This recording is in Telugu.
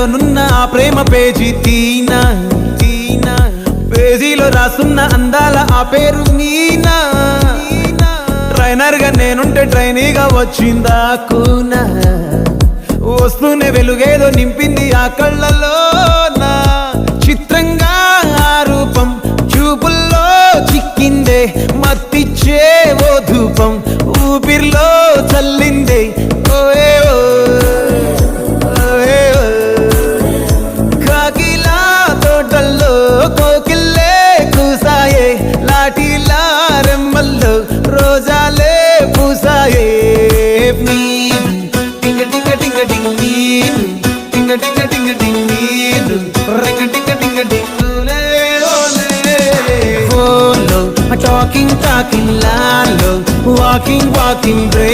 నున్న ఆ ప్రేమ పేజీ తీనా పేజీలో రాసున్న అందాల ఆ పేరు మీనా ట్రైనర్ గా నేనుంటే ట్రైనీగా వచ్చిందా కూనా వస్తూనే వెలుగేదో నింపింది ఆ కళ్ళలో నా చిత్రంగా ఆ రూపం చూపుల్లో చిక్కిందే మత్తిచ్చే ఓ ధూపం ఊపిరిలో చల్లిందే ఓయే కాకిలా తోటల్లో కోకిల్లే కూసాయే లాఠీలా రెమ్మల్లో రోజాలే పూసాయే టింగ టింగ టింగ టింగ టింగ టింగ టింగ టింగ రింగ టింగ టింగ టింగులే ఫోన్లో టాకింగ్ లాలో వాకింగ్ బ్రెయిన్